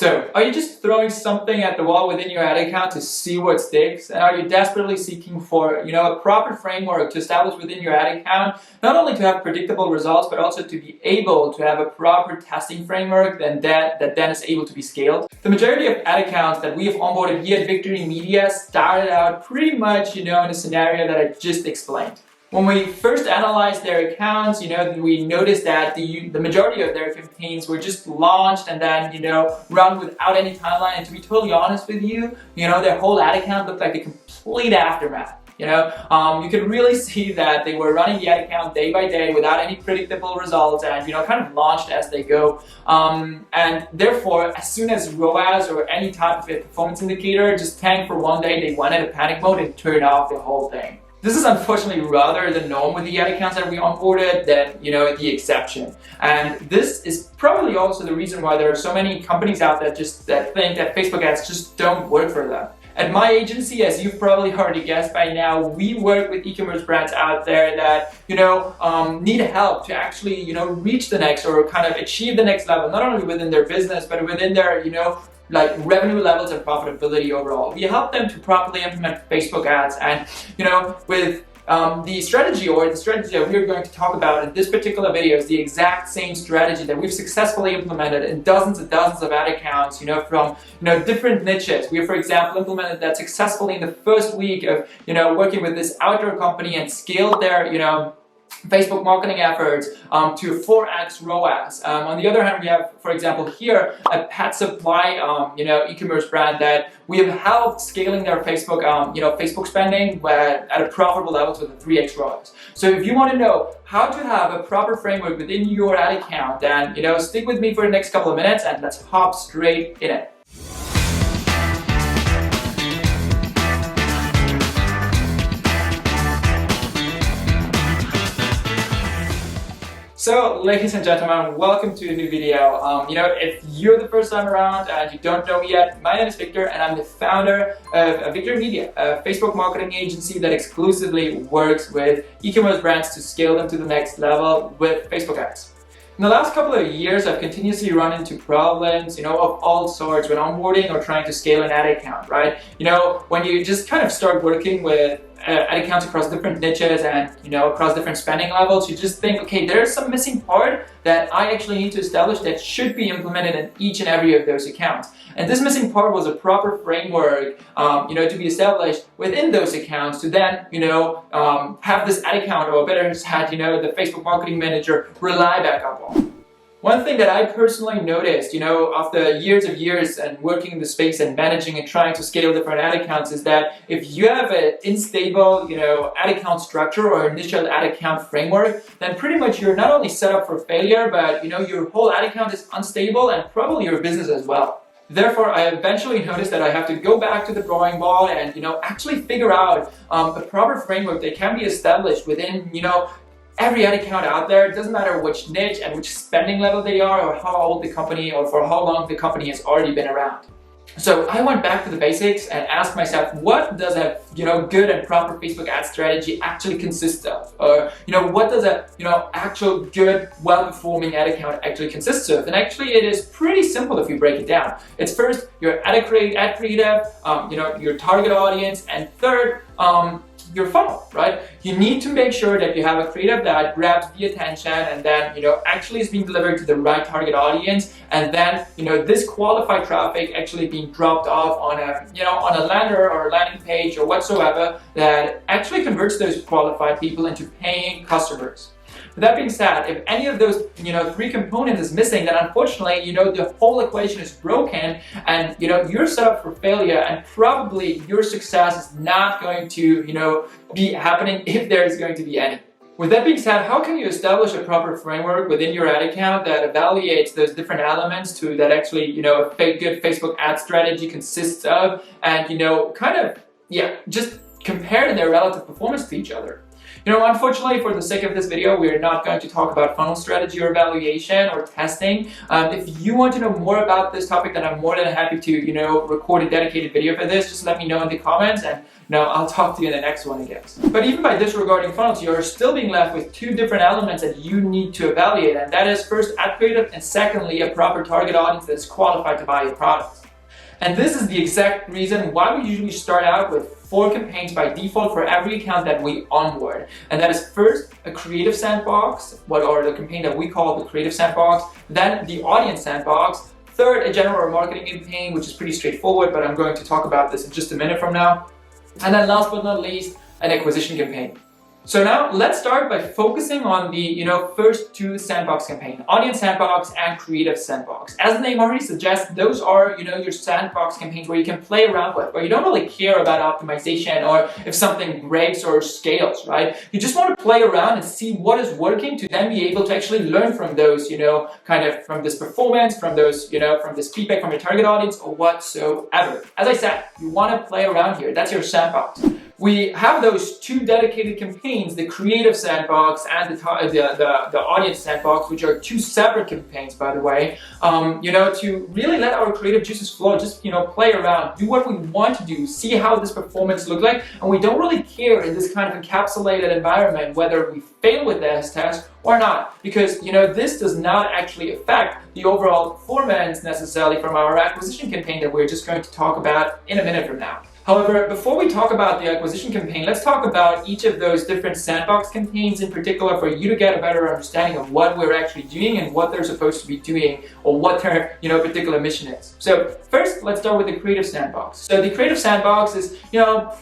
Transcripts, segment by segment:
So, are you just throwing something at the wall within your ad account to see what sticks? And are you desperately seeking for, a proper framework to establish within your ad account, not only to have predictable results, but also to be able to have a proper testing framework that then is able to be scaled? The majority of ad accounts that we have onboarded here at Victory Media started out pretty much, in a scenario that I just explained. When we first analyzed their accounts, we noticed that the majority of their campaigns were just launched and then, run without any timeline. And to be totally honest with you, their whole ad account looked like a complete aftermath. You could really see that they were running the ad account day by day without any predictable results and, kind of launched as they go. And therefore, as soon as ROAS or any type of performance indicator just tanked for one day, they went into panic mode and turned off the whole thing. This is unfortunately rather the norm with the ad accounts that we onboarded than, the exception. And this is probably also the reason why there are so many companies out there that think that Facebook ads just don't work for them. At my agency, as you've probably already guessed by now, we work with e-commerce brands out there that, need help to actually, reach the next or kind of achieve the next level, not only within their business, but within their, revenue levels and profitability overall. We help them to properly implement Facebook ads and, with the strategy that we're going to talk about in this particular video is the exact same strategy that we've successfully implemented in dozens and dozens of ad accounts, from, different niches. We have, for example, implemented that successfully in the first week of, working with this outdoor company and scaled their, Facebook marketing efforts to 4x ROAS. On the other hand, we have, for example, here a pet supply, e-commerce brand that we have helped scaling their Facebook, Facebook spending at a profitable level to the 3x ROAS. So if you want to know how to have a proper framework within your ad account, then stick with me for the next couple of minutes and let's hop straight in it. So, ladies and gentlemen, welcome to a new video. If you're the first time around and you don't know me yet, my name is Victor and I'm the founder of Victory Media, a Facebook marketing agency that exclusively works with e-commerce brands to scale them to the next level with Facebook ads. In the last couple of years, I've continuously run into problems, of all sorts when onboarding or trying to scale an ad account, right? When you just kind of start working with ad accounts across different niches and, across different spending levels, you just think, okay, there's some missing part that I actually need to establish that should be implemented in each and every of those accounts. And this missing part was a proper framework, to be established within those accounts to then, have this ad account, or better said, the Facebook Marketing Manager rely back up on. One thing that I personally noticed, after years and working in the space and managing and trying to scale different ad accounts is that if you have an unstable, ad account structure or initial ad account framework, then pretty much you're not only set up for failure, but, your whole ad account is unstable and probably your business as well. Therefore, I eventually noticed that I have to go back to the drawing board and, actually figure out a proper framework that can be established within, every ad account out there. It doesn't matter which niche and which spending level they are or how old the company or for how long the company has already been around. So I went back to the basics and asked myself, what does a good and proper Facebook ad strategy actually consist of? Or what does a actual good, well-performing ad account actually consist of? And actually, it is pretty simple if you break it down. It's first your ad creative, your target audience, and third, your funnel, right? You need to make sure that you have a creative that grabs the attention and then, actually is being delivered to the right target audience. And then, this qualified traffic actually being dropped off on a lander or a landing page or whatsoever that actually converts those qualified people into paying customers. With that being said, if any of those, three components is missing, then unfortunately, the whole equation is broken and, you're set up for failure and probably your success is not going to, be happening if there is going to be any. With that being said, how can you establish a proper framework within your ad account that evaluates those different elements to that actually, a good Facebook ad strategy consists of and, just compare their relative performance to each other? Unfortunately, for the sake of this video, we're not going to talk about funnel strategy or evaluation or testing. If you want to know more about this topic, then I'm more than happy to, record a dedicated video for this. Just let me know in the comments, and I'll talk to you in the next one, I guess. But even by disregarding funnels, you're still being left with two different elements that you need to evaluate, and that is first, ad creative, and secondly, a proper target audience that's qualified to buy your products. And this is the exact reason why we usually start out with 4 campaigns by default for every account that we onboard. And that is first a creative sandbox, or the campaign that we call the creative sandbox, then the audience sandbox, third, a general marketing campaign, which is pretty straightforward, but I'm going to talk about this in just a minute from now. And then last but not least, an acquisition campaign. So now let's start by focusing on the first 2 sandbox campaigns, audience sandbox and creative sandbox. As the name already suggests, those are your sandbox campaigns where you can play around with, where you don't really care about optimization or if something breaks or scales, right? You just want to play around and see what is working to then be able to actually learn from those, kind of from this performance, from those, from this feedback from your target audience or whatsoever. As I said, you want to play around here. That's your sandbox. We have those 2 dedicated campaigns, the creative sandbox and the audience sandbox, which are 2 separate campaigns, by the way, to really let our creative juices flow, just, play around, do what we want to do, see how this performance looks like, and we don't really care in this kind of encapsulated environment whether we fail with this test or not, because, this does not actually affect the overall performance necessarily from our acquisition campaign that we're just going to talk about in a minute from now. However, before we talk about the acquisition campaign, let's talk about each of those different sandbox campaigns in particular for you to get a better understanding of what we're actually doing and what they're supposed to be doing or what their particular mission is. So first, let's start with the creative sandbox. So the creative sandbox is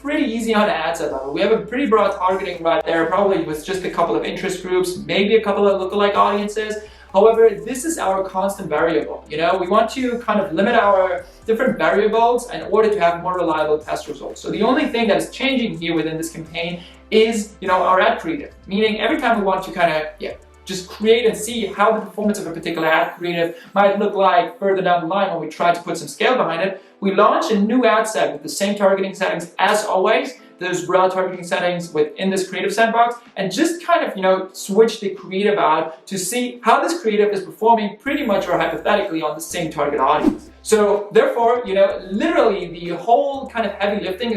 pretty easy on the ad set level. We have a pretty broad targeting right there, probably with just a couple of interest groups, maybe a couple of lookalike audiences. However, this is our constant variable. We want to kind of limit our different variables in order to have more reliable test results. So the only thing that is changing here within this campaign is, our ad creative. Meaning every time we want to kind of, just create and see how the performance of a particular ad creative might look like further down the line when we try to put some scale behind it, we launch a new ad set with the same targeting settings as always, those broad targeting settings within this creative sandbox, and just kind of, switch the creative out to see how this creative is performing pretty much or hypothetically on the same target audience. So therefore, literally the whole kind of heavy lifting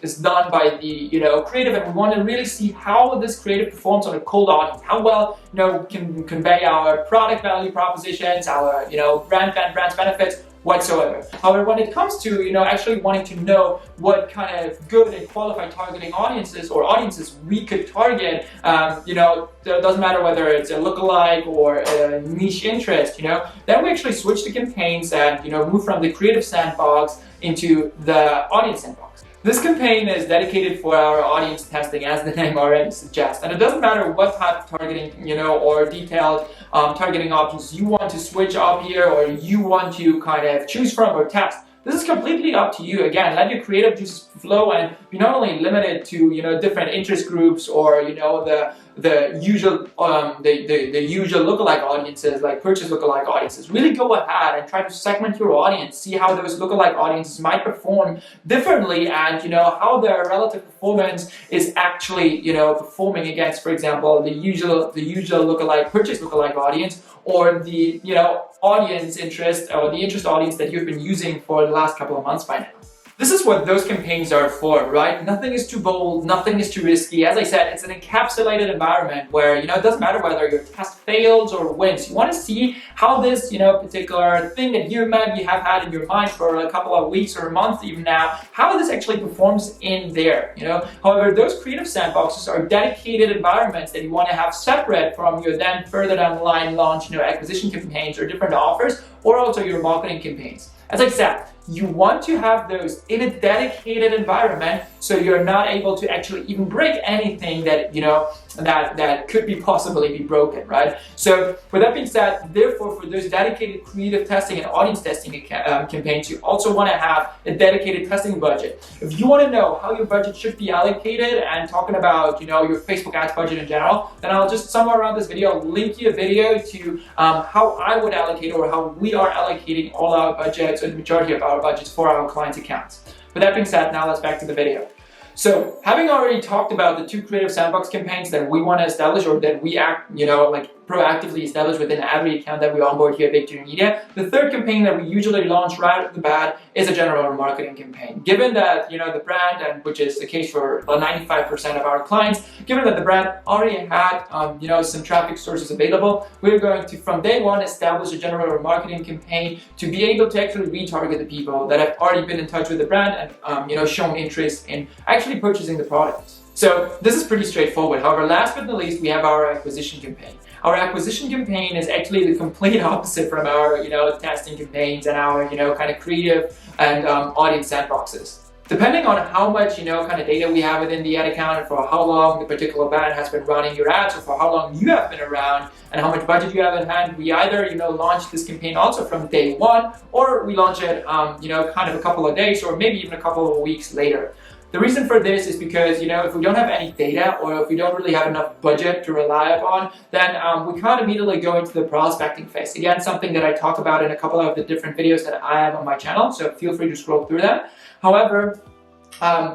is done by the, creative, and we want to really see how this creative performs on a cold audience, how well, can convey our product value propositions, our, brand benefits, whatsoever. However, when it comes to, actually wanting to know what kind of good and qualified targeting audiences we could target, it doesn't matter whether it's a lookalike or a niche interest, then we actually switch the campaigns and, move from the creative sandbox into the audience sandbox. This campaign is dedicated for our audience testing, as the name already suggests. And it doesn't matter what type of targeting, or detailed targeting options you want to switch up here or you want to kind of choose from or test. This is completely up to you. Again, let your creative juices flow and be not only limited to, different interest groups or, the usual lookalike audiences, like purchase lookalike audiences. Really go ahead and try to segment your audience, see how those lookalike audiences might perform differently and, how their relative performance is actually, performing against, for example, the usual purchase lookalike audience or the, audience interest or the interest audience that you've been using for the last couple of months by now. This is what those campaigns are for, right? Nothing is too bold, nothing is too risky. As I said, it's an encapsulated environment where, it doesn't matter whether your test fails or wins. You want to see how this, particular thing that you maybe have had in your mind for a couple of weeks or a month even now, how this actually performs in there, However, those creative sandboxes are dedicated environments that you want to have separate from your then further down the line launch, acquisition campaigns or different offers, or also your marketing campaigns. As I said, you want to have those in a dedicated environment so you're not able to actually even break anything that, that could be possibly be broken, right? So with that being said, therefore, for those dedicated creative testing and audience testing campaigns, you also want to have a dedicated testing budget. If you want to know how your budget should be allocated and talking about, your Facebook ads budget in general, then I'll just somewhere around this video, link you a video to how I would allocate or how we are allocating all our budgets or the majority of our budgets for our clients' accounts. With that being said, now let's back to the video. So having already talked about the two creative sandbox campaigns that we want to establish, or that we proactively establish within every account that we onboard here at Victory Media, the third campaign that we usually launch right off the bat is a general marketing campaign. Given that, the brand, and which is the case for 95% of our clients, given that the brand already had, some traffic sources available, we're going to, from day one, establish a general marketing campaign to be able to actually retarget the people that have already been in touch with the brand and, shown interest in actually purchasing the product. So this is pretty straightforward. However, last but not least, we have our acquisition campaign. Our acquisition campaign is actually the complete opposite from our, testing campaigns and our, kind of creative and audience sandboxes. Depending on how much, kind of data we have within the ad account and for how long the particular brand has been running your ads, or for how long you have been around and how much budget you have in hand, we either, launch this campaign also from day one, or we launch it, kind of a couple of days or maybe even a couple of weeks later. The reason for this is because, if we don't have any data, or if we don't really have enough budget to rely upon, then we can't immediately go into the prospecting phase. Again, something that I talk about in a couple of the different videos that I have on my channel, so feel free to scroll through them. However,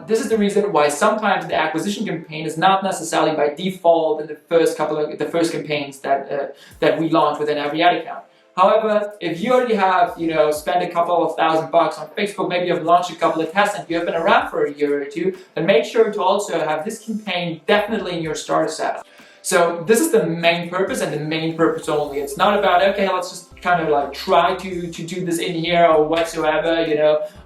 this is the reason why sometimes the acquisition campaign is not necessarily by default in the first campaigns that we launch within every ad account. However, if you already have, spent a couple of $1,000 on Facebook, maybe you've launched a couple of tests and you have been around for a year or two, then make sure to also have this campaign definitely in your starter setup. So this is the main purpose, and the main purpose only. It's not about, okay, let's just kind of like try to do this in here or whatsoever,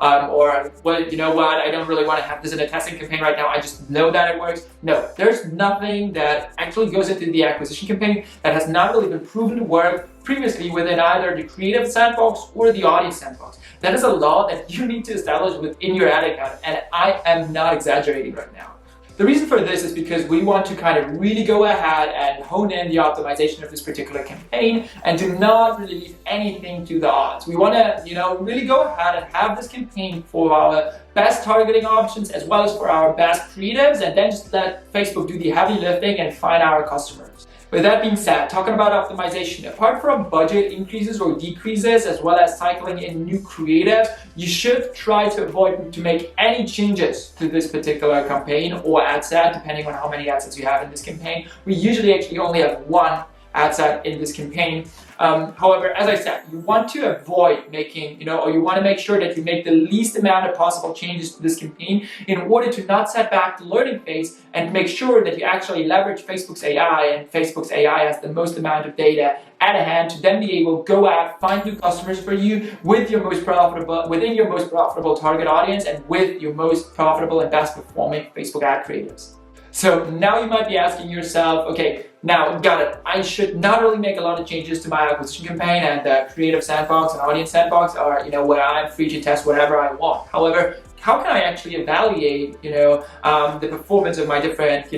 or well, you know what, I don't really want to have this in a testing campaign right now, I just know that it works. No, there's nothing that actually goes into the acquisition campaign that has not really been proven to work previously within either the creative sandbox or the audience sandbox. That is a law that you need to establish within your ad account, and I am not exaggerating right now. The reason for this is because we want to kind of really go ahead and hone in the optimization of this particular campaign and to not really leave anything to the odds. We want to, really go ahead and have this campaign for our best targeting options as well as for our best creatives, and then just let Facebook do the heavy lifting and find our customers. With that being said, talking about optimization, apart from budget increases or decreases, as well as cycling in new creatives, you should try to avoid to make any changes to this particular campaign or ad set, depending on how many ad sets you have in this campaign. We usually actually only have one ad set in this campaign. However, as I said, you want to avoid making, or you want to make sure that you make the least amount of possible changes to this campaign in order to not set back the learning phase, and make sure that you actually leverage Facebook's AI, and Facebook's AI has the most amount of data at hand to then be able to go out, find new customers for you within your most profitable target audience and with your most profitable and best performing Facebook ad creatives. So now you might be asking yourself, okay, now got it, I should not really make a lot of changes to my acquisition campaign and the creative sandbox and audience sandbox, or where I'm free to test whatever I want. However, how can I actually evaluate, the performance of my different,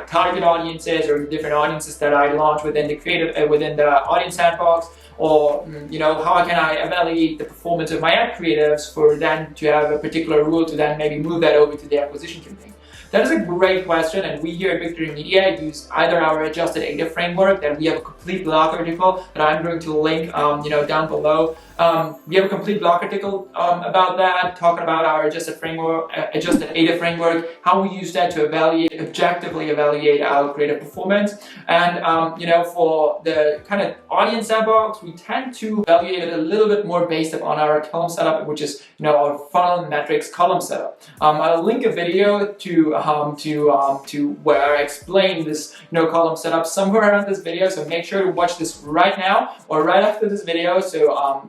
target audiences or different audiences that I launch within the creative, within the audience sandbox? Or, how can I evaluate the performance of my ad creatives for then to have a particular rule to then maybe move that over to the acquisition campaign? That is a great question, and we here at Victory Media use either our adjusted AIDA framework, that we have a complete blog article that I'm going to link, down below. We have a complete blog article about that, talking about our adjusted AIDA framework, how we use that to objectively evaluate our creative performance. And for the kind of audience sandbox, we tend to evaluate it a little bit more based upon our column setup, which is our funnel metrics column setup. I'll link a video to where I explain this column setup somewhere around this video. So make sure to watch this right now or right after this video, so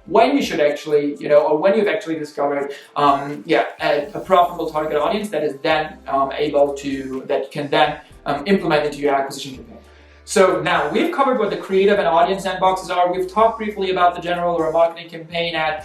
when you should actually, or when you've actually discovered, a profitable target audience that is then that can then implement into your acquisition campaign. So now we've covered what the creative and audience sandboxes are. We've talked briefly about the general or marketing campaign, and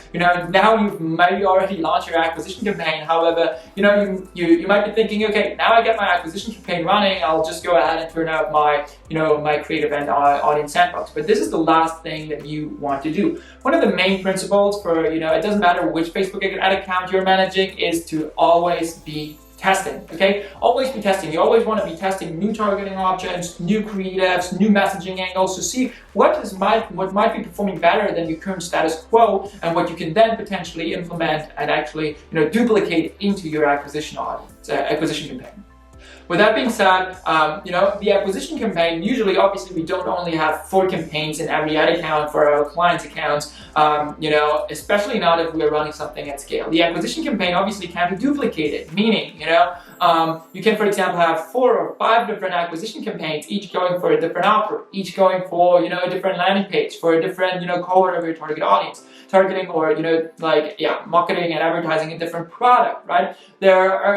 now you've maybe already launched your acquisition campaign. However, you might be thinking, okay, now I get my acquisition campaign running, I'll just go ahead and turn out my my creative and audience sandbox. But this is the last thing that you want to do. One of the main principles for it doesn't matter which Facebook ad account you're managing, is to always be testing, okay? Always be testing. You always want to be testing new targeting options, new creatives, new messaging angles to see what might be performing better than your current status quo, and what you can then potentially implement and actually duplicate into your acquisition campaign. With that being said, the acquisition campaign, usually, obviously, we don't only have 4 campaigns in every ad account for our clients' accounts, especially not if we're running something at scale. The acquisition campaign obviously can be duplicated, meaning, you can, for example, have 4 or 5 different acquisition campaigns, each going for a different offer, each going for, a different landing page, for a different, cohort of your target audience. Targeting or marketing and advertising a different product, right? There are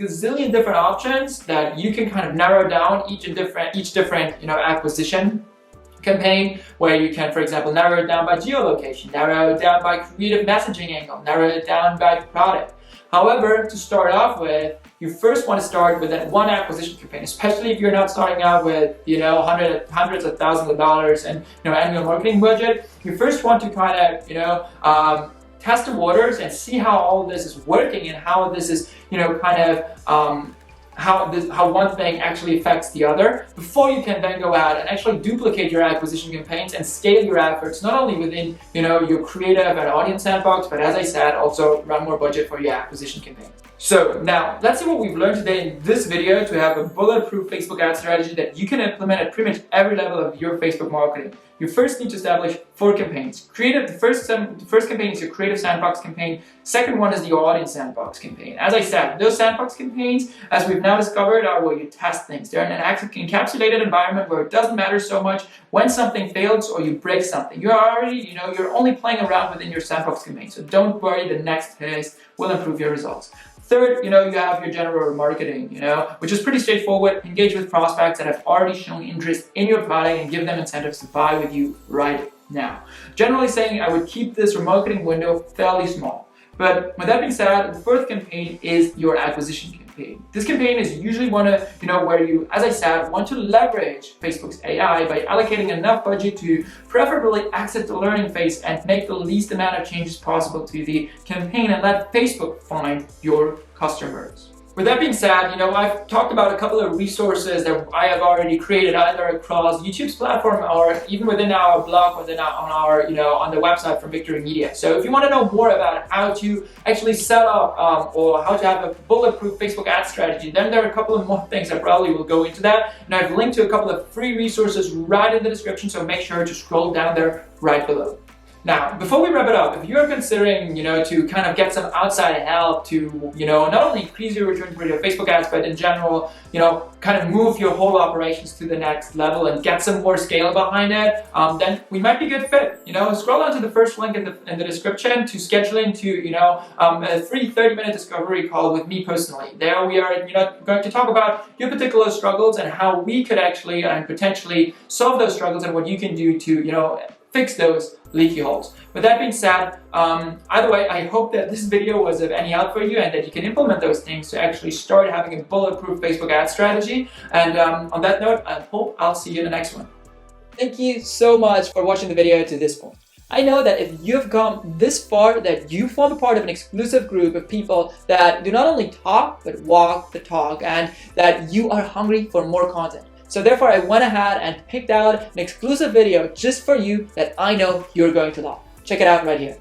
gazillion different options that you can kind of narrow down each different acquisition campaign, where you can, for example, narrow it down by geolocation, narrow it down by creative messaging angle, narrow it down by product. However, to start off with, you first want to start with that one acquisition campaign, especially if you're not starting out with hundreds of thousands of dollars and annual marketing budget. You first want to kind of test the waters and see how all this is working and how this is how one thing actually affects the other, before you can then go out and actually duplicate your acquisition campaigns and scale your efforts, not only within your creative and audience sandbox, but as I said, also run more budget for your acquisition campaign. So now, let's see what we've learned today in this video to have a bulletproof Facebook ad strategy that you can implement at pretty much every level of your Facebook marketing. You first need to establish 4 campaigns. The first campaign is your creative sandbox campaign. Second one is the audience sandbox campaign. As I said, those sandbox campaigns, as we've now discovered, are where you test things. They're in an encapsulated environment where it doesn't matter so much when something fails or you break something. You're only playing around within your sandbox campaign. So don't worry, the next phase will improve your results. Third, you have your general marketing, which is pretty straightforward. Engage with prospects that have already shown interest in your product and give them incentives to buy with you right now. Generally saying, I would keep this remarketing window fairly small. But with that being said, the fourth campaign is your acquisition campaign. This campaign is usually where you, as I said, want to leverage Facebook's AI by allocating enough budget to preferably exit the learning phase and make the least amount of changes possible to the campaign and let Facebook find your customers. With that being said, I've talked about a couple of resources that I have already created either across YouTube's platform or even within our blog, on the website from Victory Media. So if you want to know more about how to actually set up or how to have a bulletproof Facebook ad strategy, then there are a couple of more things that probably will go into that. And I've linked to a couple of free resources right in the description, so make sure to scroll down there right below. Now, before we wrap it up, if you're considering, to kind of get some outside help to, not only increase your return for your Facebook ads, but in general, kind of move your whole operations to the next level and get some more scale behind it, then we might be a good fit. Scroll down to the first link in the description to schedule into, a free 30-minute discovery call with me personally. There we are, going to talk about your particular struggles and how we could actually and potentially solve those struggles and what you can do to, fix those leaky holes. With that being said, either way, I hope that this video was of any help for you and that you can implement those things to actually start having a bulletproof Facebook ad strategy. And on that note, I hope I'll see you in the next one. Thank you so much for watching the video to this point. I know that if you've come this far, that you form a part of an exclusive group of people that do not only talk, but walk the talk, and that you are hungry for more content. So therefore, I went ahead and picked out an exclusive video just for you that I know you're going to love. Check it out right here.